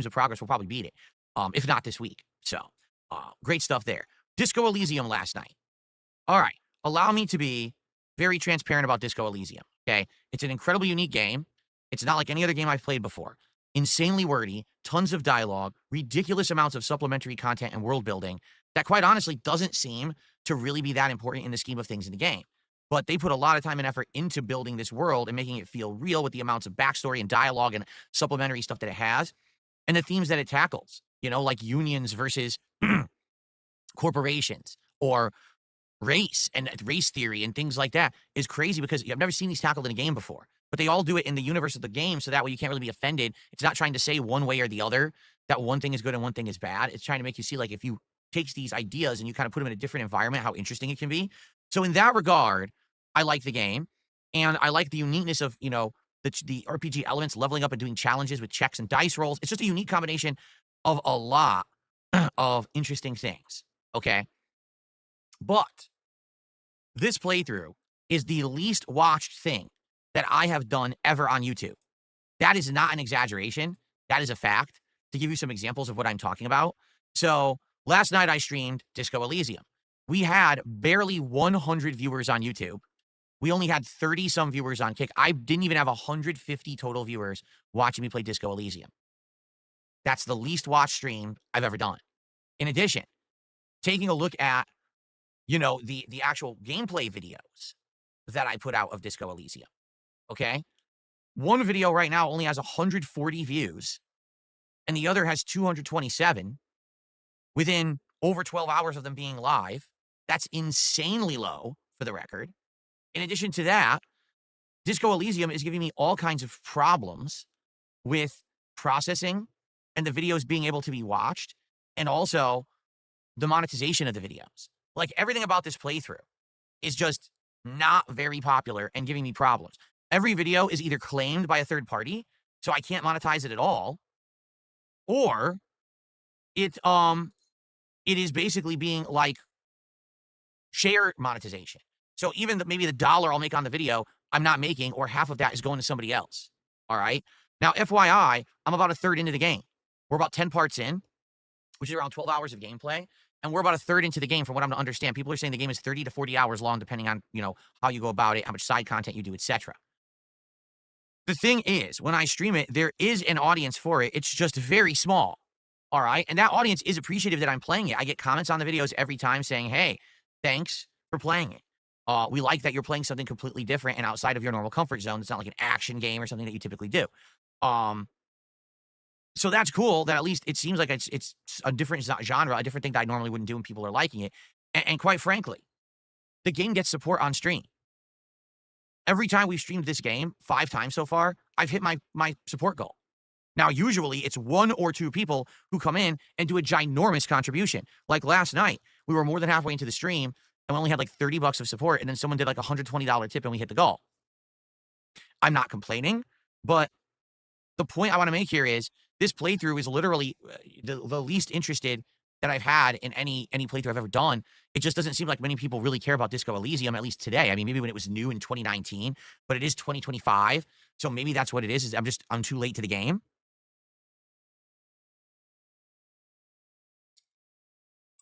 of progress will probably beat it, if not this week. So, great stuff there. Disco Elysium last night. All right. Allow me to be very transparent about Disco Elysium, okay? It's an incredibly unique game. It's not like any other game I've played before. Insanely wordy, tons of dialogue, ridiculous amounts of supplementary content and world building that quite honestly doesn't seem to really be that important in the scheme of things in the game. But they put a lot of time and effort into building this world and making it feel real with the amounts of backstory and dialogue and supplementary stuff that it has and the themes that it tackles, like unions versus corporations or race and race theory and things like that is crazy because I've never seen these tackled in a game before. But they all do it in the universe of the game, so that way you can't really be offended. It's not trying to say one way or the other that one thing is good and one thing is bad. It's trying to make you see, like, if you take these ideas and you kind of put them in a different environment, how interesting it can be. So in that regard, I like the game, and I like the uniqueness of, the RPG elements, leveling up and doing challenges with checks and dice rolls. It's just a unique combination of a lot of interesting things, okay? But this playthrough is the least watched thing that I have done ever on YouTube. That is not an exaggeration. That is a fact. To give you some examples of what I'm talking about. So last night I streamed Disco Elysium. We had barely 100 viewers on YouTube. We only had 30-some viewers on Kick. I didn't even have 150 total viewers watching me play Disco Elysium. That's the least watched stream I've ever done. In addition, taking a look at, the actual gameplay videos that I put out of Disco Elysium. Okay? One video right now only has 140 views, and the other has 227 within over 12 hours of them being live. That's insanely low, for the record. In addition to that, Disco Elysium is giving me all kinds of problems with processing and the videos being able to be watched, and also the monetization of the videos. Like, everything about this playthrough is just not very popular and giving me problems. Every video is either claimed by a third party, so I can't monetize it at all, or it is basically being like share monetization. So even maybe the dollar I'll make on the video, I'm not making, or half of that is going to somebody else. All right. Now, FYI, I'm about a third into the game. We're about 10 parts in, which is around 12 hours of gameplay. And we're about a third into the game from what I'm to understand. People are saying the game is 30 to 40 hours long, depending on, how you go about it, how much side content you do, etc. The thing is, when I stream it, there is an audience for it. It's just very small. All right. And that audience is appreciative that I'm playing it. I get comments on the videos every time saying, hey, thanks for playing it. We like that you're playing something completely different and outside of your normal comfort zone. It's not like an action game or something that you typically do. So that's cool that at least it seems like it's a different genre, a different thing that I normally wouldn't do and people are liking it. And quite frankly, the game gets support on stream. Every time we've streamed this game, 5 times so far, I've hit my support goal. Now, usually it's 1 or 2 people who come in and do a ginormous contribution. Like last night, we were more than halfway into the stream and we only had like $30 of support, and then someone did like a $120 tip and we hit the goal. I'm not complaining, but the point I want to make here is this playthrough is literally the least interested that I've had in any playthrough I've ever done. It just doesn't seem like many people really care about Disco Elysium, at least today. I mean, maybe when it was new in 2019, but it is 2025. So maybe that's what it is I'm too late to the game.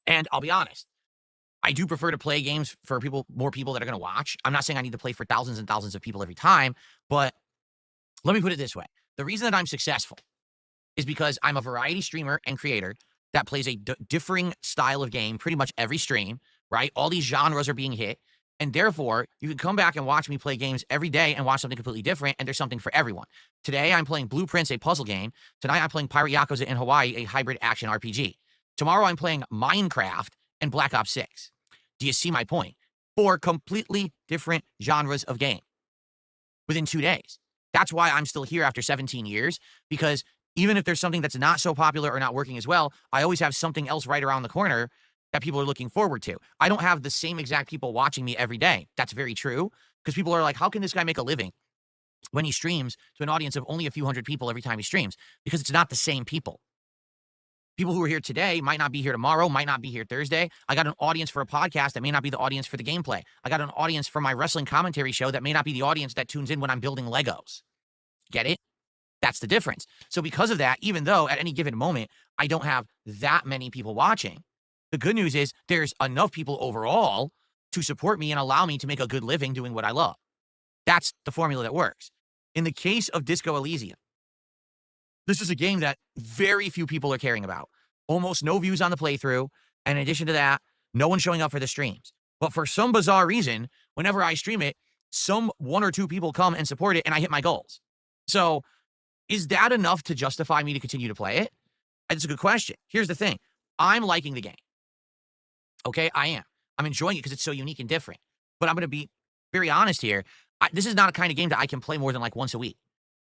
And I'll be honest, I do prefer to play games for more people that are going to watch. I'm not saying I need to play for thousands and thousands of people every time, but let me put it this way. The reason that I'm successful is because I'm a variety streamer and creator that plays a differing style of game pretty much every stream, right? All these genres are being hit, and therefore, you can come back and watch me play games every day and watch something completely different, and there's something for everyone. Today, I'm playing Blueprints, a puzzle game. Tonight, I'm playing Pirate Yakuza in Hawaii, a hybrid action RPG. Tomorrow, I'm playing Minecraft and Black Ops 6. Do you see my point? 4 completely different genres of game within 2 days. That's why I'm still here after 17 years, because even if there's something that's not so popular or not working as well, I always have something else right around the corner that people are looking forward to. I don't have the same exact people watching me every day. That's very true, because people are like, how can this guy make a living when he streams to an audience of only a few hundred people every time he streams? Because it's not the same people. People who are here today might not be here tomorrow, might not be here Thursday. I got an audience for a podcast that may not be the audience for the gameplay. I got an audience for my wrestling commentary show that may not be the audience that tunes in when I'm building Legos. Get it? That's the difference. So because of that, even though at any given moment, I don't have that many people watching, the good news is there's enough people overall to support me and allow me to make a good living doing what I love. That's the formula that works. In the case of Disco Elysium, this is a game that very few people are caring about. Almost no views on the playthrough. And in addition to that, no one showing up for the streams. But for some bizarre reason, whenever I stream it, some one or two people come and support it and I hit my goals. So is that enough to justify me to continue to play it? That's a good question. Here's the thing. I'm liking the game. Okay, I am. I'm enjoying it because it's so unique and different. But I'm going to be very honest here. This is not a kind of game that I can play more than like once a week.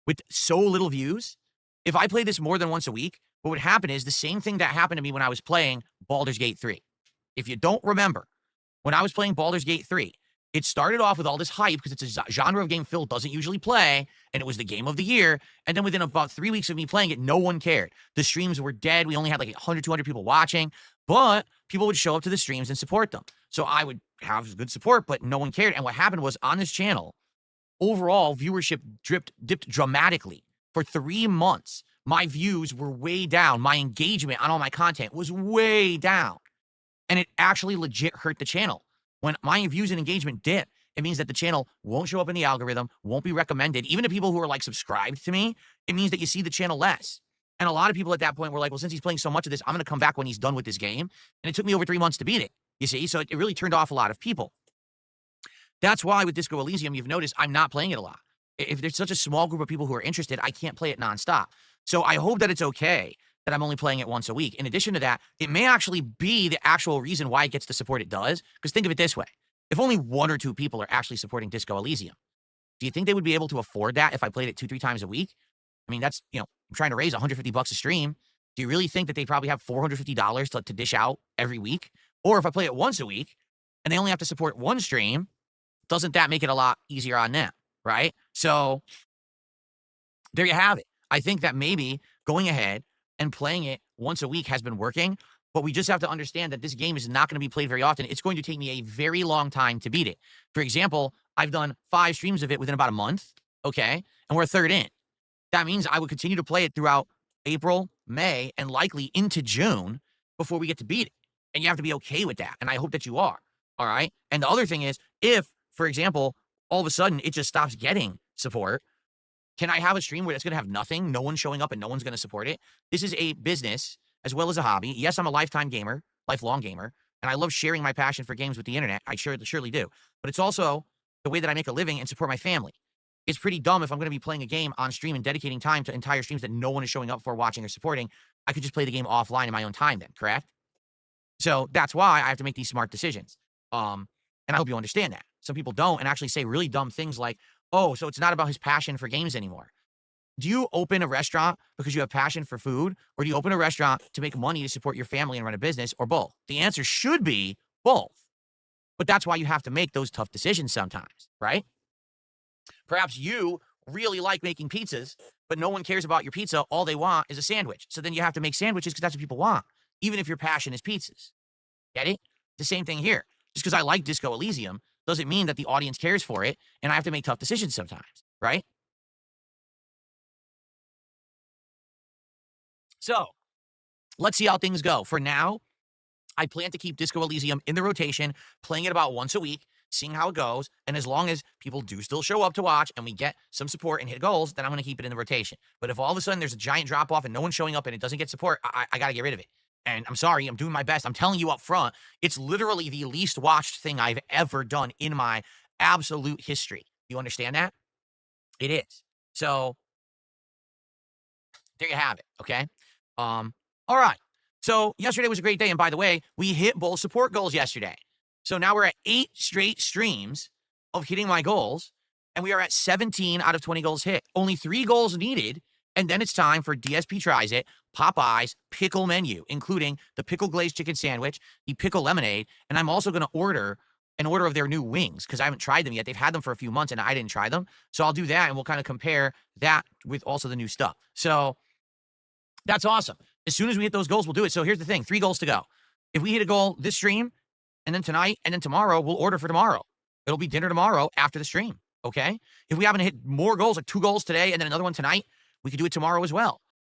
With so little views, if I play this more than once a week, what would happen is the same thing that happened to me when I was playing Baldur's Gate 3. If you don't remember, when I was playing Baldur's Gate 3, it started off with all this hype because it's a genre of game Phil doesn't usually play, and it was the game of the year. And then within about 3 weeks of me playing it, no one cared. The streams were dead. We only had like 100, 200 people watching, but people would show up to the streams and support them. So I would have good support, but no one cared. And what happened was on this channel, overall viewership dipped dramatically. For 3 months, my views were way down. My engagement on all my content was way down. And it actually legit hurt the channel. When my views and engagement dip, it means that the channel won't show up in the algorithm, won't be recommended. Even to people who are like subscribed to me, it means that you see the channel less. And a lot of people at that point were like, well, since he's playing so much of this, I'm going to come back when he's done with this game. And it took me over 3 months to beat it, you see? So it really turned off a lot of people. That's why with Disco Elysium, you've noticed I'm not playing it a lot. If there's such a small group of people who are interested, I can't play it nonstop. So I hope that it's okay that I'm only playing it once a week. In addition to that, it may actually be the actual reason why it gets the support it does. Because think of it this way. If only 1 or 2 people are actually supporting Disco Elysium, do you think they would be able to afford that if I played it 2, 3 times a week? I mean, that's, I'm trying to raise $150 a stream. Do you really think that they probably have $450 to dish out every week? Or if I play it once a week and they only have to support 1 stream, doesn't that make it a lot easier on them, right? So there you have it. I think that maybe going ahead and playing it once a week has been working, but we just have to understand that this game is not going to be played very often. It's going to take me a very long time to beat it. For example, I've done 5 streams of it within about a month, okay? And we're a third in. That means I would continue to play it throughout April, May, and likely into June before we get to beat it. And you have to be okay with that. And I hope that you are, all right? And the other thing is, if, for example, all of a sudden it just stops getting support, can I have a stream where it's going to have nothing, no one showing up, and no one's going to support it? This is a business as well as a hobby. Yes, I'm a lifetime gamer, lifelong gamer, and I love sharing my passion for games with the internet. I surely do. But it's also the way that I make a living and support my family. It's pretty dumb if I'm going to be playing a game on stream and dedicating time to entire streams that no one is showing up for, watching, or supporting. I could just play the game offline in my own time then, correct? So that's why I have to make these smart decisions. And I hope you understand that. Some people don't and actually say really dumb things like, oh, so it's not about his passion for games anymore. Do you open a restaurant because you have passion for food, or do you open a restaurant to make money to support your family and run a business, or both? The answer should be both. But that's why you have to make those tough decisions sometimes, right? Perhaps you really like making pizzas, but no one cares about your pizza. All they want is a sandwich. So then you have to make sandwiches because that's what people want, even if your passion is pizzas. Get it? The same thing here. Just because I like Disco Elysium doesn't mean that the audience cares for it, and I have to make tough decisions sometimes, right? So let's see how things go. For now, I plan to keep Disco Elysium in the rotation, playing it about once a week, seeing how it goes. And as long as people do still show up to watch and we get some support and hit goals, then I'm going to keep it in the rotation. But if all of a sudden there's a giant drop off and no one's showing up and it doesn't get support, I got to get rid of it. And I'm sorry, I'm doing my best. I'm telling you up front, it's literally the least watched thing I've ever done in my absolute history. You understand that? It is. So there you have it, okay? All right. So yesterday was a great day. And by the way, we hit both support goals yesterday. So now we're at 8 straight streams of hitting my goals. And we are at 17 out of 20 goals hit. Only 3 goals needed. And then it's time for DSP Tries It, Popeye's pickle menu, including the pickle glazed chicken sandwich, the pickle lemonade. And I'm also going to order an order of their new wings because I haven't tried them yet. They've had them for a few months and I didn't try them. So I'll do that and we'll kind of compare that with also the new stuff. So that's awesome. As soon as we hit those goals, we'll do it. So here's the thing, 3 goals to go. If we hit a goal this stream and then tonight and then tomorrow, we'll order for tomorrow. It'll be dinner tomorrow after the stream, okay? If we happen to hit more goals, like 2 goals today and then another one tonight, We could do it tomorrow as well.